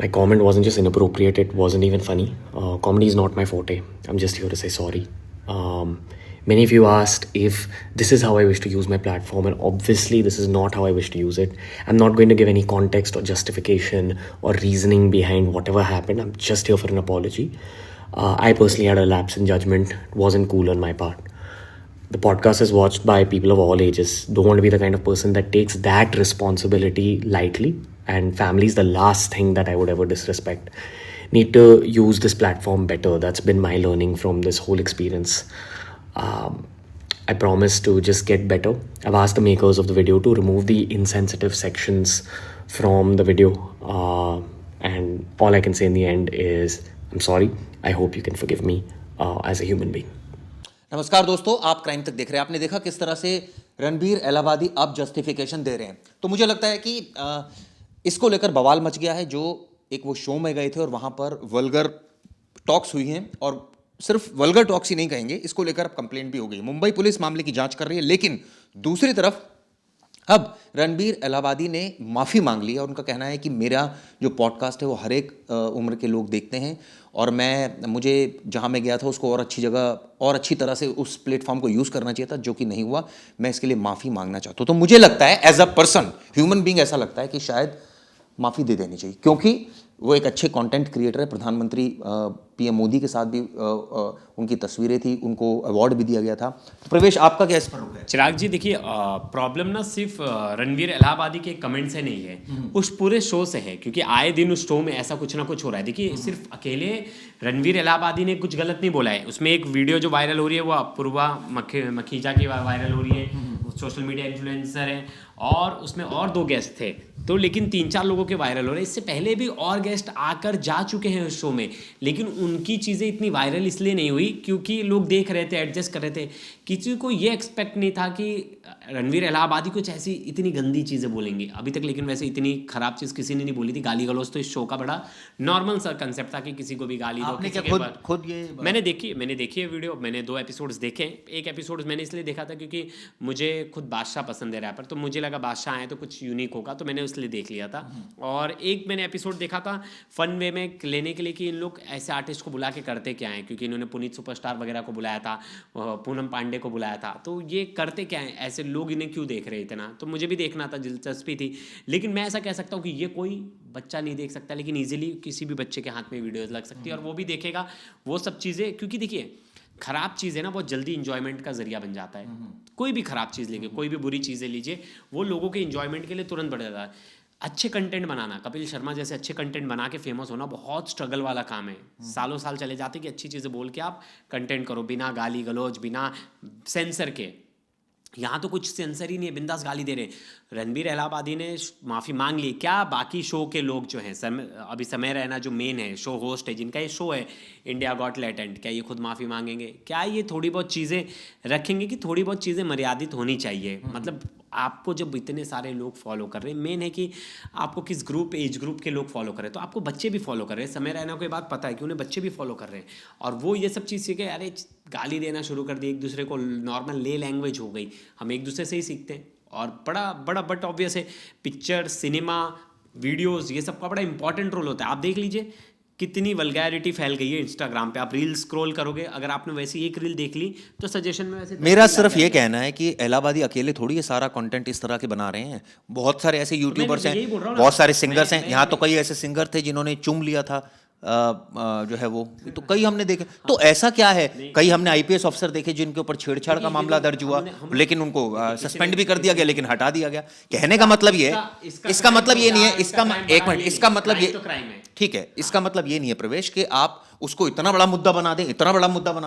My comment wasn't just inappropriate, it wasn't even funny. Comedy is not my forte. I'm just here to say sorry. Many of you asked if this is how I wish to use my platform, and obviously, this is not how I wish to use it. I'm not going to give any context or justification or reasoning behind whatever happened. I'm just here for an apology. I personally had a lapse in judgment. It wasn't cool on my part. The podcast is watched by people of all ages. Don't want to be the kind of person that takes that responsibility lightly. And family is the last thing that I would ever disrespect. Need to use this platform better. That's been my learning from this whole experience. I promise to just get better. I've asked the makers of the video to remove the insensitive sections from the video. And all I can say in the end is, I'm sorry. I hope you can forgive me as a human being. नमस्कार दोस्तों, आप crime तक देख रहे हैं। आपने देखा किस तरह से रणबीर इलाहाबादी अब जस्टिफिकेशन दे रहे हैं। तो मुझे लगता है कि इसको लेकर बवाल मच गया है। जो एक वो शो में गए थे और वहाँ पर वल्गर टॉक्स हुई हैं, और सिर्फ वल्गर टॉक्स ही नहीं कहेंगे, इसको लेकर अब कंप्लेंट भी हो गई। मुंबई पुलिस मामले की जांच कर रही है, लेकिन दूसरी तरफ अब रणबीर इलाहाबादी ने माफ़ी मांग ली और उनका कहना है कि मेरा जो पॉडकास्ट है वो हर एक उम्र के लोग देखते हैं, और मुझे जहाँ मैं गया था उसको और अच्छी जगह और अच्छी तरह से उस प्लेटफॉर्म को यूज़ करना चाहिए था, जो कि नहीं हुआ। मैं इसके लिए माफ़ी मांगना चाहता हूँ। तो मुझे लगता है as a person, human being, ऐसा लगता है कि शायद माफ़ी दे देनी चाहिए, क्योंकि वो एक अच्छे कंटेंट क्रिएटर है। प्रधानमंत्री पीएम मोदी के साथ भी उनकी तस्वीरें थी, उनको अवार्ड भी दिया गया था। तो प्रवेश, आपका क्या इस पर है? चिराग जी, देखिए, प्रॉब्लम ना सिर्फ रणवीर इलाहाबादी के कमेंट से नहीं है, उस पूरे शो से है, क्योंकि आए दिन उस शो में ऐसा कुछ ना कुछ हो रहा है। देखिए, सिर्फ अकेले रणवीर इलाहाबादी ने कुछ गलत नहीं बोला है। उसमें एक वीडियो जो वायरल हो रही है वो अपूर्वा मखीजा की वायरल हो रही है, सोशल मीडिया इन्फ्लुएंसर है, और उसमें और 2 गेस्ट थे, तो लेकिन 3-4 लोगों के वायरल हो रहे हैं। इससे पहले भी और गेस्ट आकर जा चुके हैं उस शो में, लेकिन उनकी चीज़ें इतनी वायरल इसलिए नहीं हुई क्योंकि लोग देख रहे थे, एडजस्ट कर रहे थे। किसी को ये एक्सपेक्ट नहीं था कि रणवीर इलाहाबादी कुछ ऐसी इतनी गंदी चीज़ें बोलेंगे अभी तक, लेकिन वैसे इतनी खराब चीज़ किसी ने नहीं बोली थी। गाली गलौज तो इस शो का बड़ा नॉर्मल सा कंसेप्ट था कि किसी को भी गाली दो। खुद ये मैंने देखी है वीडियो, मैंने 2 एपिसोड्स देखे। एक एपिसोड मैंने इसलिए देखा था क्योंकि मुझे खुद बादशाह पसंद है रैपर, तो मुझे लगा बादशाह आए तो कुछ यूनिक होगा, तो मैंने इसलिए देख लिया था। और एक मैंने एपिसोड देखा था फन वे में लेने के लिए कि इन लोग ऐसे आर्टिस्ट को बुला के करते क्या हैं, क्योंकि इन्होंने पुनीत सुपरस्टार वगैरह को बुलाया था, पूनम पांडे को बुलाया था, तो ये करते क्या हैं, ऐसे लोग इन्हें क्यों देख रहे इतना। तो मुझे भी देखना था, दिलचस्पी थी, लेकिन मैं ऐसा कह सकता हूँ कि ये कोई बच्चा नहीं देख सकता, लेकिन ईजिली किसी भी बच्चे के हाथ में वीडियोज़ लग सकती है और वो भी देखेगा वो सब चीज़ें। क्योंकि देखिए, खराब चीज़ है ना, बहुत जल्दी इंजॉयमेंट का जरिया बन जाता है। कोई भी खराब चीज़ लीजिए, कोई भी बुरी चीज़ें लीजिए, वो लोगों के इंजॉयमेंट के लिए तुरंत बढ़ जाता है। अच्छे कंटेंट बनाना, कपिल शर्मा जैसे अच्छे कंटेंट बना के फेमस होना बहुत स्ट्रगल वाला काम है। सालों साल चले जाते कि अच्छी चीज़ें बोल के आप कंटेंट करो, बिना गाली गलौज, बिना सेंसर के। यहाँ तो कुछ सेंसर ही नहीं है, बिंदास गाली दे रहे हैं। रणबीर इलाहाबादी ने माफ़ी मांग ली। क्या बाकी शो के लोग जो हैं, अभी समय रैना जो मेन है, शो होस्ट है, जिनका ये शो है इंडिया गॉट टैलेंट, क्या ये खुद माफ़ी मांगेंगे? क्या ये थोड़ी बहुत चीज़ें रखेंगे कि थोड़ी बहुत चीज़ें मर्यादित होनी चाहिए? मतलब आपको जब इतने सारे लोग फॉलो कर रहे हैं, मेन है कि आपको किस ग्रुप, एज ग्रुप के लोग फॉलो कर रहे हैं, तो आपको बच्चे भी फॉलो कर रहे हैं। समय रैना को ये बात पता है कि उन्हें बच्चे भी फॉलो कर रहे हैं, और वो ये सब चीज़ सीखे, अरे गाली देना शुरू कर दी, एक दूसरे को नॉर्मल ले लैंग्वेज हो गई। हम एक दूसरे से ही सीखते हैं, और बड़ा बट ऑब्वियस है, पिक्चर, सिनेमा, वीडियोज़, ये सब का बड़ा इंपॉर्टेंट रोल होता है। आप देख लीजिए कितनी वल्गैरिटी फैल गई है इंस्टाग्राम पे। आप रील स्क्रॉल करोगे, अगर आपने वैसी एक रील देख ली तो सजेशन में वैसे मेरा सिर्फ ये कहना है कि इलाहाबादी अकेले थोड़ी ये सारा कंटेंट इस तरह के बना रहे हैं। बहुत सारे ऐसे यूट्यूबर्स हैं, बहुत सारे सिंगर्स हैं। यहाँ तो कई ऐसे सिंगर थे जिन्होंने चूम लिया था जो है वो, तो कई हमने देखे। तो ऐसा क्या है, कई हमने आईपीएस अफसर देखे जिनके ऊपर छेड़छाड़ का मामला दर्ज हुआ, लेकिन उनको सस्पेंड भी कर दिया गया, लेकिन हटा दिया गया। कहने का मतलब ये है, इसका मतलब ये नहीं है, एक मिनट, इसका मतलब ये, ठीक है, इसका मतलब ये नहीं है प्रवेश कि आप उसको इतना बड़ा मुद्दा बना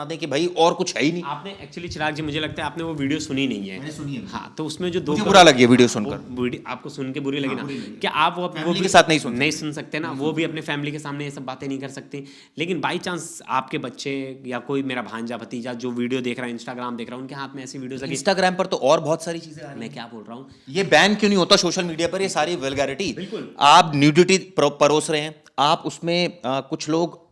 दें कि भाई और कुछ है ही नहीं। आपने एक्चुअली, चिराग जी, मुझे लगता है आपने वो वीडियो सुनी नहीं है। मैंने सुनी है। हाँ, तो उसमें जो 2 बुरा लगी वीडियो सुनकर, आपको सुन के बुरी लगी ना, क्या आप वो भी के साथ नहीं सुन सकते ना? वो भी अपने फैमिली के सामने ये सब बातें नहीं कर सकते। लेकिन बाई चांस आपके बच्चे या कोई मेरा भांजा भतीजा जो वीडियो देख रहा है, इंस्टाग्राम देख रहा है, उनके हाथ में ऐसी वीडियोस लगी। इंस्टाग्राम पर तो और बहुत सारी चीजें आ रही हैं। मैं क्या बोल रहा हूँ, ये बैन क्यों नहीं होता सोशल मीडिया पर, ये सारी वल्गैरिटी? बिल्कुल। आप न्यूडिटी परोस रहे हैं, आप उसमें कुछ लोग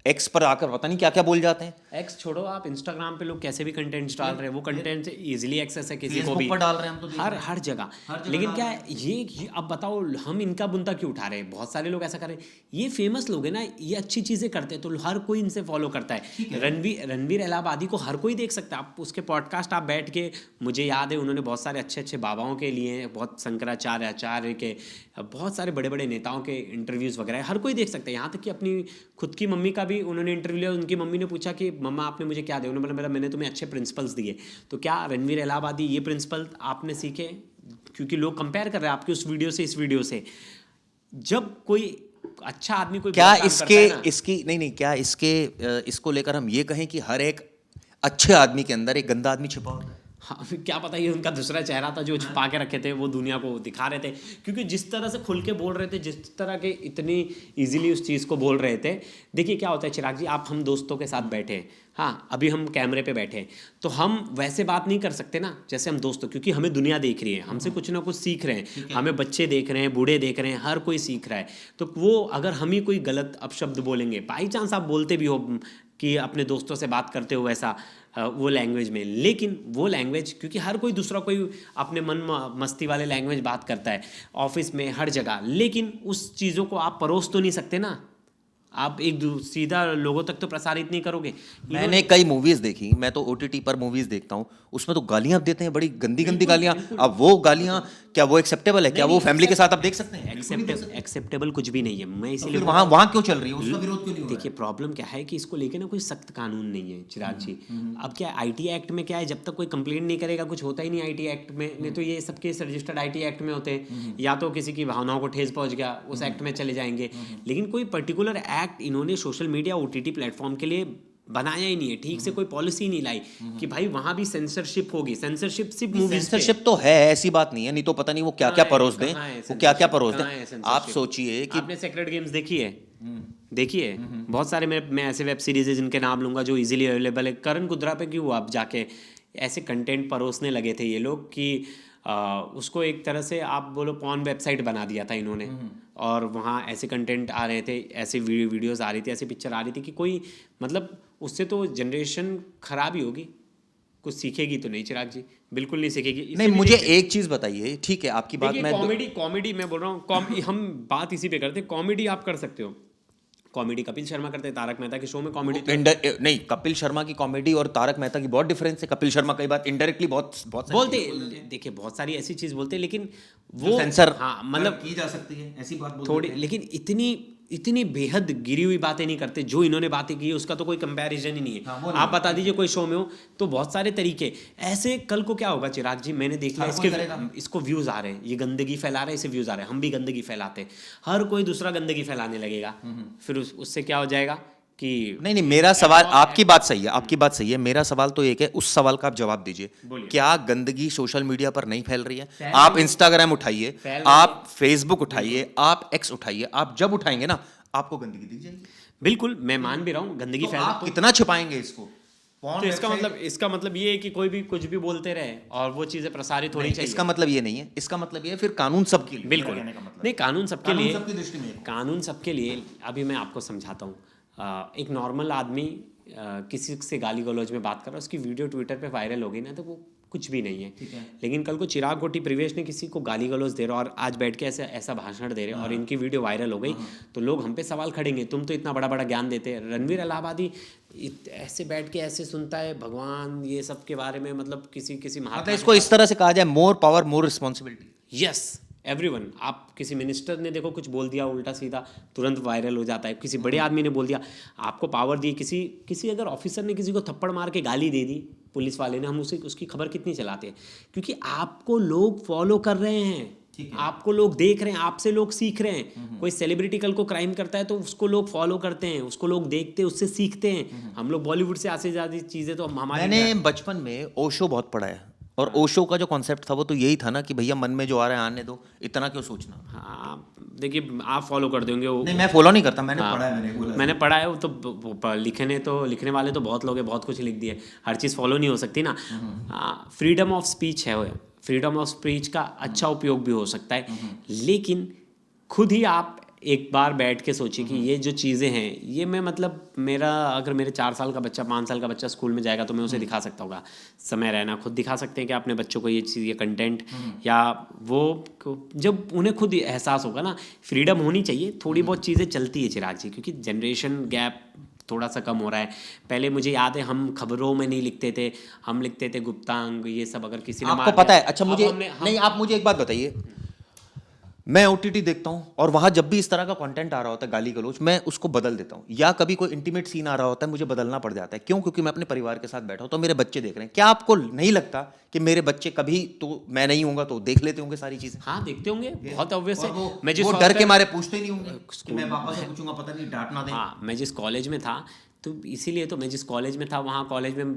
एक्स पर आकर पता नहीं क्या क्या बोल जाते हैं। एक्स छोड़ो, आप इंस्टाग्राम पे लोग कैसे भी कंटेंट्स डाल रहे हैं, वो कंटेंट इजीली एक्सेस है किसी को भी, पर डाल रहे हैं हम तो देख रहे हैं। हर जगह। लेकिन क्या है ये अब बताओ हम इनका बुनता क्यों उठा रहे हैं? बहुत सारे लोग ऐसा कर रहे हैं, ये फेमस लोग हैं ना, ये अच्छी चीजें करते हैं तो हर कोई इनसे फॉलो करता है। रणवीर इलाहाबादी को हर कोई देख सकता है, आप उसके पॉडकास्ट आप बैठ के, मुझे याद है उन्होंने बहुत सारे अच्छे अच्छे बाबाओं के लिए, बहुत शंकराचार्य आचार्य के, बहुत सारे बड़े बड़े नेताओं के इंटरव्यूज़ वगैरह हर कोई देख सकता है। यहाँ तक कि अपनी खुद की मम्मी का भी उन्होंने इंटरव्यू लिया, उनकी मम्मी ने पूछा कि मम्मा आपने मुझे क्या दिया, उन्होंने बोला मैंने तुम्हें अच्छे प्रिंसिपल्स दिए। तो क्या रणवीर इलाहाबादी ये प्रिंसिपल आपने सीखे? क्योंकि लोग कंपेयर कर रहे हैं आपके उस वीडियो से इस वीडियो से। जब कोई अच्छा आदमी कोई क्या बुरा काम इसके करता है ना, इसकी नहीं क्या इसको लेकर हम ये कहें कि हर एक अच्छे आदमी के अंदर एक गंदा आदमी छिपा होता है? हाँ, क्या पता ये उनका दूसरा चेहरा था जो छुपा के रखे थे, वो दुनिया को दिखा रहे थे। क्योंकि जिस तरह से खुल के बोल रहे थे, जिस तरह के इतनी इजीली उस चीज़ को बोल रहे थे। देखिए क्या होता है चिराग जी, आप हम दोस्तों के साथ बैठे हैं, हाँ अभी हम कैमरे पे बैठे हैं, तो हम वैसे बात नहीं कर सकते ना जैसे हम दोस्तों, क्योंकि हमें दुनिया देख रही है, हमसे कुछ ना कुछ सीख रहे हैं, हमें बच्चे देख रहे हैं, बूढ़े देख रहे हैं, हर कोई सीख रहा है। तो वो अगर हम ही कोई गलत अपशब्द बोलेंगे, बाई चांस आप बोलते भी हो कि अपने दोस्तों से बात करते हो ऐसा वो लैंग्वेज में, लेकिन वो लैंग्वेज, क्योंकि हर कोई दूसरा कोई अपने मन मस्ती वाले लैंग्वेज बात करता है ऑफिस में हर जगह, लेकिन उस चीज़ों को आप परोस तो नहीं सकते ना, आप सीधा लोगों तक तो प्रसारित नहीं करोगे। मैंने कई मूवीज देखी, मैं तो OTT पर मूवीज देखता हूँ, उसमें तो गालियां देते हैं, बड़ी गंदी गंदी गालियां। अब वो गालियां क्या वो एक्सेप्टेबल है? क्या वो फैमिली के साथ आप देख सकते हैं? एक्सेप्टेबल कुछ भी नहीं है। मैं इसीलिए वहां वहां क्यों चल रही है? उसका विरोध क्यों नहीं हो रहा है? देखिए प्रॉब्लम क्या है कि इसको लेके ना कोई सख्त कानून नहीं है चिराग जी। अब क्या IT एक्ट में क्या है, जब तक कोई कंप्लेंट नहीं करेगा कुछ होता ही नहीं IT एक्ट में। नहीं तो ये सब केस रजिस्टर्ड IT एक्ट में होते हैं, या तो किसी की भावनाओं को ठेस पहुंच गया उस एक्ट में चले जाएंगे। लेकिन कोई पर्टिकुलर एक्ट इन्होंने सोशल मीडिया OTT प्लेटफॉर्म के लिए बनाया ही नहीं है, ठीक से कोई पॉलिसी नहीं लाई कि भाई वहां भी सेंसरशिप होगी। सेंसरशिप सिर्फ मूवीज सेंसरशिप तो है, ऐसी बात नहीं है, नहीं तो पता नहीं वो क्या क्या परोस दें, वो क्या क्या परोस दें। आप सोचिए कि आपने सेक्रेड गेम्स देखी है? देखिए बहुत सारे मैं ऐसे वेब सीरीज है जिनके नाम लूंगा जो इजीली अवेलेबल है। करण कुंद्रा पे क्यों आप जाके ऐसे कंटेंट परोसने लगे थे ये लोग कि उसको एक तरह से आप बोलो पॉर्न वेबसाइट बना दिया था इन्होंने, और वहाँ ऐसे कंटेंट आ रहे थे, ऐसे वीडियोस आ रही थी, ऐसी पिक्चर आ रही थी कि कोई मतलब उससे तो जनरेशन खराब ही होगी, कुछ सीखेगी तो नहीं चिराग जी, बिल्कुल नहीं सीखेगी। नहीं, मुझे एक चीज बताइए, ठीक है आपकी बात मैं कॉमेडी मैं बोल रहा हूँ, हम बात इसी पे करते हैं। कॉमेडी आप कर सकते हो, कॉमेडी कपिल शर्मा करते हैं, तारक मेहता के शो में कॉमेडी नहीं, कपिल शर्मा की कॉमेडी और तारक मेहता की बहुत डिफरेंस है। कपिल शर्मा कई बार इनडायरेक्टली बहुत बोलते, देखिए बहुत सारी ऐसी चीज बोलते हैं, लेकिन वो सेंसर हाँ मतलब की जा सकती है, ऐसी बात थोड़ी, लेकिन इतनी बेहद गिरी हुई बातें नहीं करते जो इन्होंने बातें की, उसका तो कोई कंपैरिजन ही नहीं है। हाँ, आप बता दीजिए कोई शो में हो तो बहुत सारे तरीके ऐसे। कल को क्या होगा चिराग जी, मैंने देख लिया इसको व्यूज आ रहे हैं, ये गंदगी फैला रहे हैं, इसे व्यूज आ रहे हैं, हम भी गंदगी फैलाते हैं, हर कोई दूसरा गंदगी फैलाने लगेगा, फिर उससे क्या हो जाएगा कि नहीं, मेरा सवाल, आपकी बात सही है, आपकी बात सही है, मेरा सवाल तो एक है, उस सवाल का आप जवाब दीजिए। क्या गंदगी सोशल मीडिया पर नहीं फैल रही है? आप इंस्टाग्राम उठाइए, आप फेसबुक उठाइए, आप X उठाइए, आप जब उठाएंगे ना आपको गंदगी दिख जाएगी। बिल्कुल, मैं मान भी रहा हूँ गंदगी तो फैला, आप कितना छिपाएंगे इसको? तो इसका मतलब ये है कि कोई भी कुछ भी बोलते रहे और वो चीजें प्रसारित होनी चाहिए। इसका मतलब ये नहीं है, इसका मतलब ये है फिर कानून सबके लिए। बिल्कुल नहीं, कानून सबके लिए, सबकी दृष्टि में कानून सबके लिए। अभी मैं आपको समझाता हूँ, एक नॉर्मल आदमी किसी से गाली गलौज में बात कर रहा है, उसकी वीडियो ट्विटर पे वायरल हो गई ना, तो वो कुछ भी नहीं है। लेकिन कल को चिराग कोटी प्रिवेश ने किसी को गाली गलौज दे रहा और आज बैठ के ऐसा भाषण दे रहे और इनकी वीडियो वायरल हो गई, तो लोग हम पे सवाल खड़ेंगे, तुम तो इतना बड़ा बड़ा ज्ञान देते हैं। रणवीर इलाहाबादी ऐसे बैठ के ऐसे सुनता है भगवान ये सब के बारे में, मतलब किसी महात्मा, इसको इस तरह से कहा जाए, more power more responsibility. Yes everyone. आप किसी मिनिस्टर ने देखो कुछ बोल दिया उल्टा सीधा, तुरंत वायरल हो जाता है। किसी बड़े आदमी ने बोल दिया, आपको पावर दी, किसी अगर ऑफिसर ने किसी को थप्पड़ मार के गाली दे दी पुलिस वाले ने, हम उसकी खबर कितनी चलाते हैं, क्योंकि आपको लोग फॉलो कर रहे हैं, आपको लोग देख रहे हैं, आपसे लोग सीख रहे हैं। कोई सेलिब्रिटी कल को क्राइम करता है तो उसको लोग फॉलो करते हैं, उसको लोग देखते हैं, उससे सीखते हैं। हम लोग बॉलीवुड से आसे ज़्यादा चीज़ें तो हमारे, मैंने बचपन में ओशो बहुत पढ़ा है, और ओशो का जो कॉन्सेप्ट था वो तो यही था ना कि भैया मन में जो आ रहा है आने दो, इतना क्यों सोचना। हाँ देखिए आप फॉलो कर देंगे वो, नहीं मैं फॉलो नहीं करता, मैंने हाँ, पढ़ा है, मैंने पढ़ा है। वो तो लिखने वाले तो बहुत लोग हैं, बहुत कुछ लिख दिए, हर चीज़ फॉलो नहीं हो सकती ना। फ्रीडम ऑफ स्पीच है, फ्रीडम ऑफ स्पीच का अच्छा उपयोग भी हो सकता है, लेकिन खुद ही आप एक बार बैठ के सोचिए कि ये जो चीज़ें हैं ये मैं मतलब मेरा अगर मेरे 4 साल का बच्चा 5 साल का बच्चा स्कूल में जाएगा तो मैं उसे दिखा सकता होगा। समय रहना खुद दिखा सकते हैं कि अपने बच्चों को ये चीज़ ये कंटेंट या वो जब उन्हें खुद एहसास होगा ना, फ्रीडम होनी चाहिए। थोड़ी बहुत चीज़ें चलती है चिराग जी, क्योंकि जनरेशन गैप थोड़ा सा कम हो रहा है। पहले मुझे याद है हम खबरों में नहीं लिखते थे, हम लिखते थे गुप्तांग ये सब, अगर किसी ने आपको मार पता दिया- है, अच्छा अब मुझे हमने- हम- नहीं, आप मुझे एक बात बताइए, मैं ओटीटी देखता हूँ और वहां जब भी इस तरह का कंटेंट आ रहा होता है गाली गलौज, मैं उसको बदल देता हूँ, या कभी कोई इंटीमेट सीन आ रहा होता है मुझे बदलना पड़ जाता है। क्यों? क्योंकि मैं अपने परिवार के साथ बैठा हूँ तो मेरे बच्चे देख रहे हैं। क्या आपको नहीं लगता कि मेरे बच्चे कभी, तो मैं नहीं होऊंगा तो देख लेते होंगे सारी चीजें? हाँ देखते होंगे, बहुत ऑब्वियस है। वो मैं जिस डर के हॉस्टल- मारे पूछते नहीं होंगे कि मैं पापा से पूछूंगा पता नहीं डांट ना दें। हाँ, मैं जिस कॉलेज में था तो इसीलिए तो मैं जिस कॉलेज में था वहाँ कॉलेज में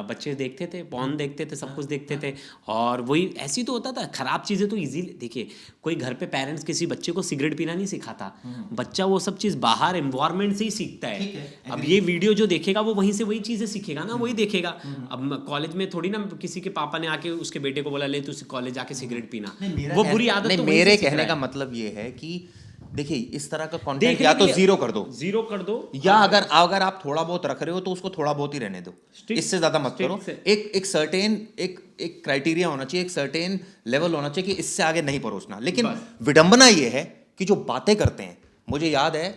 बच्चे देखते थे, पॉर्न देखते थे, सब कुछ देखते थे। और वही ऐसी तो होता था। खराब चीज़ें तो इजीली देखिए, कोई घर पे पेरेंट्स किसी बच्चे को सिगरेट पीना नहीं सिखाता, बच्चा वो सब चीज़ बाहर एनवायरनमेंट से ही सीखता है। अब ये वीडियो जो देखेगा वो वहीं से वही चीज़ें सीखेगा ना, वही देखेगा। अब कॉलेज में थोड़ी ना किसी के पापा ने आके उसके बेटे को बोला ले तू कॉलेज जाके सिगरेट पीना, वो बुरी आदत नहीं, तो वहीं मेरे से सीख कहने रहा का है। मतलब ये है कि देखिए इस तरह का कंटेंट देखने या के तो लिए- जीरो कर दो, जीरो कर दो, या अगर अगर आप थोड़ा बहुत रख रहे हो तो उसको थोड़ा बहुत ही रहने दो, इससे ज्यादा मत करो। एक सर्टेन एक क्राइटेरिया होना चाहिए, एक सर्टेन लेवल होना चाहिए कि इससे आगे नहीं परोसना। लेकिन विडंबना ये है कि जो बातें करते हैं, मुझे याद है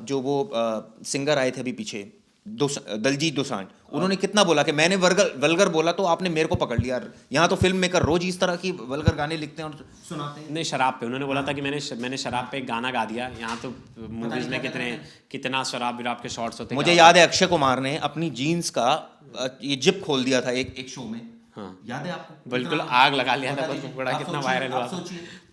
जो वो सिंगर आए थे अभी पीछे, दलजीत दोसांझ, उन्होंने कितना बोला कि मैंने वल्गर बोला तो आपने मेरे को पकड़ लिया। यहाँ तो फिल्म मेकर रोज इस तरह की वल्गर गाने लिखते हैं और सुनाते हैं। नहीं, शराब पे उन्होंने बोला था कि मैंने शराब पे एक गाना गा दिया। यहाँ तो मूवीज में कितना शराब विराब के शॉट्स होते हैं। मुझे याद है अक्षय कुमार ने अपनी जीन्स का ये जिप खोल दिया था एक शो में। हाँ, याद है आपको? बिल्कुल आग लगा लिया था, बड़ा कितना वायरल हुआ।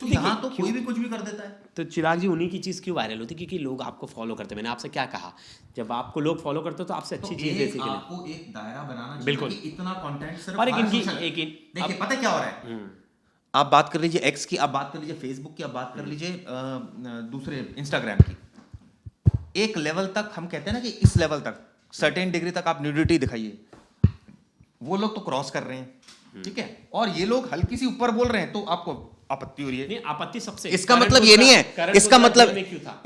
तो यहाँ तो कोई भी कुछ भी कर देता है। तो चिराग जी उन्हीं की चीज़ क्यों वायरल होती है? क्योंकि लोग आपको फॉलो करते हैं। मैंने आपसे क्या कहा, जब आपको लोग फॉलो करते हो तो आपसे अच्छी चीज़ें सीखने। आपको एक दायरा बनाना चाहिए बिल्कुल। कि इतना कंटेंट सिर्फ और एक इनकी देखिए पता क्या हो रहा है, आप बात कर लीजिए एक्स की, आप बात कर लीजिए फेसबुक की, आप बात कर लीजिए दूसरे इंस्टाग्राम की। एक लेवल तक हम कहते हैं ना कि इस लेवल तक सर्टेन डिग्री तक आप न्यूडिटी दिखाइए, वो लोग तो क्रॉस कर रहे हैं, ठीक है, और ये लोग हल्की सी ऊपर बोल रहे हैं तो आपको आपत्ति हो रही है। नहीं, आपत्ति सबसे। इसका मतलब ये नहीं है, इसका मतलब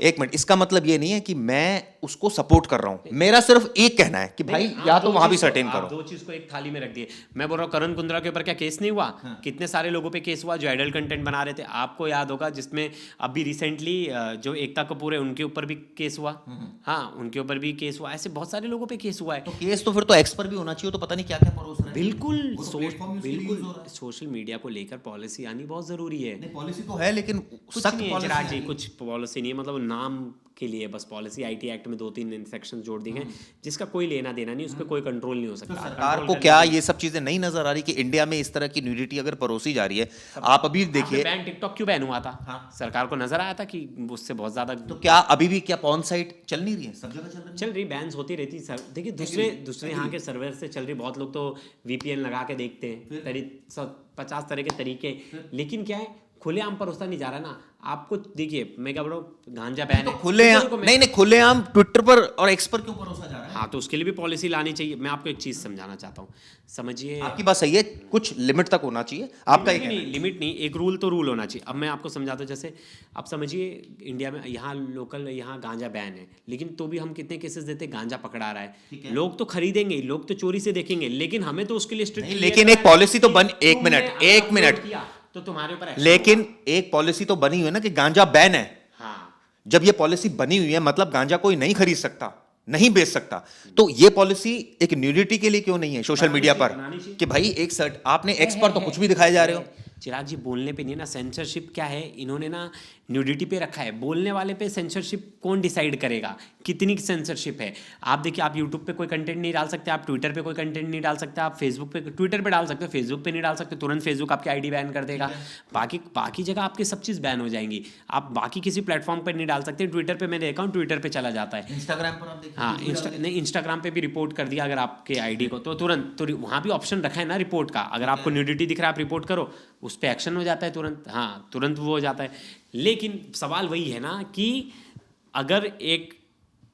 एक मिनट, इसका मतलब ये नहीं है कि मैं उसको सपोर्ट कर रहा हूं। मेरा सिर्फ एक कहना है कि भाई या तो वहां भी सर्टेन करो। दो चीज को एक थाली में रख दिए। मैं बोल रहा हूँ करण कुंद्रा के ऊपर क्या केस नहीं हुआ? कितने सारे लोगों पे केस हुआ जो एडल्ट कंटेंट बना रहे थे। आपको याद होगा जिसमें अभी रिसेंटली जो एकता कपूर है उनके ऊपर भी केस हुआ। हाँ, उनके ऊपर भी केस हुआ। ऐसे बहुत सारे लोगों पे केस हुआ है। तो केस तो फिर तो एक्स पर भी होना चाहिए, तो पता नहीं क्या क्या परोस रहे हैं। बिल्कुल, वो तो platform उसके लिए use हो रहा है। सोशल मीडिया को लेकर पॉलिसी आनी बहुत जरूरी है। नहीं, पॉलिसी तो है लेकिन कुछ सख्त नहीं है policy चिराग जी, नहीं है। कुछ पॉलिसी नहीं है, मतलब नाम के लिए बस पॉलिसी। आईटी एक्ट में 2-3 सेक्शन जोड़ दिए गए जिसका कोई लेना देना नहीं, उस पर कोई कंट्रोल नहीं हो सकता। तो सरकार को क्या ये सब चीजें नहीं नजर आ रही कि इंडिया में इस तरह की न्यूडिटी अगर परोसी जा रही है? आप अभी देखिए, बैन टिकटॉक क्यों बैन हुआ था? सरकार को नजर आया था कि उससे बहुत ज्यादा तो क्या अभी भी क्या पॉर्न साइट चल नहीं रही है? सब जगह चल रही है। चल रही, बैन्स होती रहती सर। देखिए दूसरे यहाँ के सर्वर से चल रही। बहुत लोग तो वीपीएन लगा के देखते हैं, 50 तरह के तरीके। लेकिन क्या है, खुलेआम परोसा नहीं जा रहा ना। आपको देखिए, मैं क्या बोल रहा हूँ, गांजा बैन तो है खुलेआम नहीं, खुलेआम ट्विटर पर और एक्स पर क्यों परोसा जा रहा है? हाँ, तो उसके लिए भी पॉलिसी लानी चाहिए। मैं आपको एक चीज समझाना चाहता हूँ, समझिए। आपकी बात सही है, कुछ लिमिट तक होना चाहिए। आपका एक नहीं, लिमिट नहीं, एक रूल तो रूल होना चाहिए। अब मैं आपको समझाता हूँ, जैसे आप समझिए इंडिया में यहाँ लोकल यहाँ गांजा बैन है, लेकिन तो भी हम कितने केसेस देते हैं, गांजा पकड़ा रहा है। लोग तो खरीदेंगे, लोग तो चोरी से देखेंगे, लेकिन हमें तो उसके लिए स्ट्रिक्ट। लेकिन एक पॉलिसी तो बन, एक मिनट, तो तुम्हारे ऊपर लेकिन एक पॉलिसी तो बनी हुई है ना कि गांजा बैन है। हाँ, जब ये पॉलिसी बनी हुई है मतलब गांजा कोई नहीं खरीद सकता, नहीं बेच सकता। तो ये पॉलिसी एक न्यूडिटी के लिए क्यों नहीं है सोशल मीडिया पर कि भाई एक सर्ट आपने एक्स पर तो कुछ भी दिखाए जा रहे हो? चिराग जी बोलने पे नहीं ना, सेंसरशिप क्या है, इन्होंने ना न्यूडिटी पे रखा है। बोलने वाले पे सेंसरशिप कौन डिसाइड करेगा, कितनी सेंसरशिप है? आप देखिए, आप यूट्यूब पे कोई कंटेंट नहीं डाल सकते, आप ट्विटर पे कोई कंटेंट नहीं डाल सकते, आप फेसबुक पे, ट्विटर पे डाल सकते हो, फेसबुक पे नहीं डाल सकते, तुरंत फेसबुक आपकी आईडी बैन कर देगा। बाकी जगह आपकी सब चीज़ बैन हो जाएंगी। आप बाकी किसी प्लेटफॉर्म पर नहीं डाल सकते। ट्विटर पर मैं देखा हूँ, ट्विटर पर चला जाता है। इंस्टाग्राम पर आप देखिए, हाँ, नहीं, इंस्टाग्राम पे भी रिपोर्ट कर दिया अगर आपके आईडी को, तो तुरंत तो वहाँ भी ऑप्शन रखा है ना रिपोर्ट का। अगर आपको न्यूडिटी दिख रहा है, आप रिपोर्ट करो, उस पर एक्शन हो जाता है तुरंत। हाँ, तुरंत वो हो जाता है। लेकिन सवाल वही है ना कि अगर एक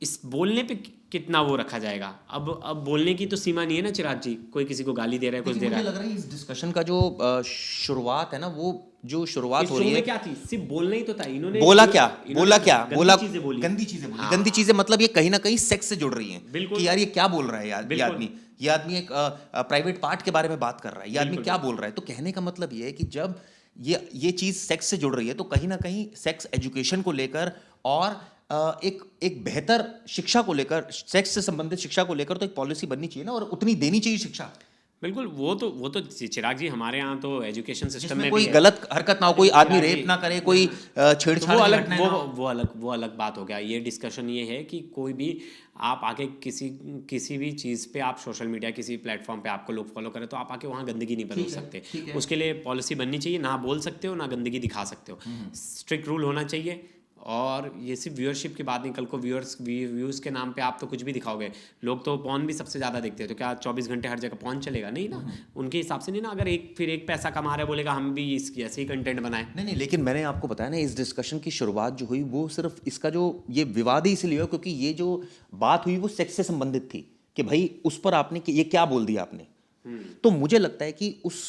इस बोलने पे कितना वो रखा जाएगा। अब बोलने की तो सीमा नहीं है ना चिराग जी। कोई किसी को गाली दे रहा है, कुछ दे रहा है। मुझे लग रहा है इस डिस्कशन का जो शुरुआत है ना, वो जो शुरुआत इस हो शो रही में है, क्या थी, सिर्फ बोलना ही तो था। इन्होंने बोला क्या इन्होंने बोला क्या गंदी बोला, चीजें बोली, गंदी चीजें बोली, हाँ। गंदी चीजें मतलब ये कहीं ना कहीं सेक्स से जुड़ रही हैं बिल्कुल। कि यार ये क्या बोल रहा है यार, ये बिल्कुल। आदमी, ये आदमी एक प्राइवेट पार्ट के बारे में बात कर रहा है, ये आदमी बिल्कुल, क्या बोल रहा है। तो कहने का मतलब ये है कि जब ये चीज सेक्स से जुड़ रही है तो कहीं ना कहीं सेक्स एजुकेशन को लेकर और एक बेहतर शिक्षा को लेकर, सेक्स से संबंधित शिक्षा को लेकर तो एक पॉलिसी बननी चाहिए ना, और उतनी देनी चाहिए शिक्षा, बिल्कुल। वो तो चिराग जी, हमारे यहाँ तो एजुकेशन सिस्टम जिसमें में कोई भी है। गलत हरकत ना हो, कोई आदमी चिराग जी, रेप ना करे, कोई छेड़छाड़ वो की अलग घटनाएं ना हो। वो अलग बात हो गया। ये डिस्कशन ये है कि कोई भी आप आके किसी भी चीज़ पे, आप सोशल मीडिया किसी प्लेटफॉर्म पे आपको लोग फॉलो करें तो आप आके वहाँ गंदगी नहीं बना सकते। उसके लिए पॉलिसी बननी चाहिए, ना बोल सकते हो ना गंदगी दिखा सकते हो। स्ट्रिक्ट रूल होना चाहिए। और ये सिर्फ व्यूअरशिप की बात नहीं, कल को व्यूज़ के नाम पे आप तो कुछ भी दिखाओगे। लोग तो पॉर्न भी सबसे ज़्यादा देखते हैं, तो क्या 24 घंटे हर जगह पॉर्न चलेगा? नहीं ना, उनके हिसाब से नहीं ना। अगर एक पैसा कमा रहा है, बोलेगा हम भी इसकी ऐसे ही कंटेंट बनाए। नहीं, लेकिन मैंने आपको बताया ना, इस डिस्कशन की शुरुआत जो हुई वो सिर्फ इसका जो ये विवाद ही इसलिए हुआ क्योंकि ये जो बात हुई वो सेक्स से संबंधित थी कि भाई उस पर आपने ये क्या बोल दिया आपने। तो मुझे लगता है कि उस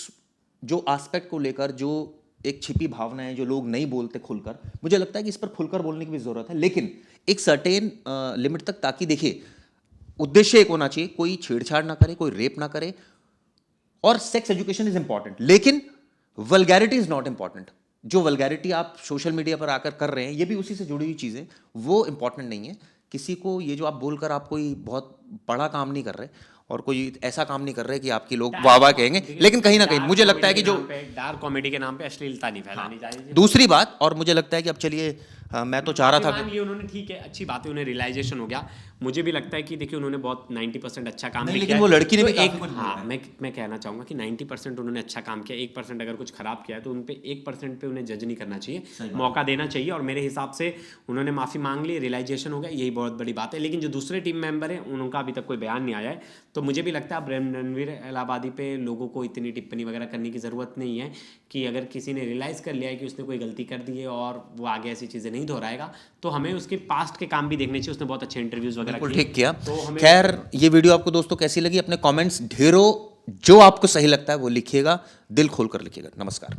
जो एस्पेक्ट को लेकर जो एक छिपी भावना है जो लोग नहीं बोलते खुलकर, मुझे लगता है कि इस पर खुलकर बोलने की भी जरूरत है, लेकिन एक सर्टेन लिमिट तक, ताकि देखिए उद्देश्य एक होना चाहिए, कोई छेड़छाड़ ना करे, कोई रेप ना करे, और सेक्स एजुकेशन इज इंपॉर्टेंट, लेकिन वल्गैरिटी इज नॉट इंपॉर्टेंट। जो वल्गैरिटी आप सोशल मीडिया पर आकर कर रहे हैं, ये भी उसी से जुड़ी हुई चीज़ें, वो इंपॉर्टेंट नहीं है। किसी को ये जो आप बोलकर आप कोई बहुत बड़ा काम नहीं कर रहे और कोई ऐसा काम नहीं कर रहे कि आपके लोग वाह वाह कहेंगे, लेकिन कहीं ना कहीं मुझे लगता है कि जो डार्क कॉमेडी के नाम पे अश्लीलता नहीं फैलानी चाहिए। दूसरी बात, और मुझे लगता है कि अब चलिए मैं तो चाह रहा था मान लिया उन्होंने, ठीक है, अच्छी बात है, उन्हें रियलाइजेशन हो गया। मुझे भी लगता है कि देखिए उन्होंने बहुत 90% अच्छा काम भी लेकिन किया है। वो लड़की ने तो भी काफी एक, कुछ बोला हाँ, है। मैं कहना चाहूँगा कि 90% उन्होंने अच्छा काम किया, 1% अगर कुछ खराब किया है तो उन पे 1% पे उन्हें जज नहीं करना चाहिए, मौका देना चाहिए। और मेरे हिसाब से उन्होंने माफ़ी मांग ली, रियलाइजेशन हो गया, यही बहुत बड़ी बात है। लेकिन जो दूसरे टीम मेंबर हैं उनका अभी तक कोई बयान नहीं आया है, तो मुझे भी लगता है अब रणवीर इलाहाबादी पे लोगों को इतनी टिप्पणी वगैरह करने की ज़रूरत नहीं है। कि अगर किसी ने रियलाइज़ कर लिया है कि उसने कोई गलती कर दी है और वो आगे ऐसी चीज़ें नहीं दोहराएगा, तो हमें उसके पास्ट के काम भी देखने चाहिए। उसने बहुत अच्छे इंटरव्यूज़ वगैरह बिल्कुल किए, ठीक किया। तो हमें खैर, ये वीडियो आपको दोस्तों कैसी लगी? अपने कमेंट्स ढेरों जो आपको सही लगता है वो लिखिएगा, दिल खोल कर लिखिएगा। नमस्कार।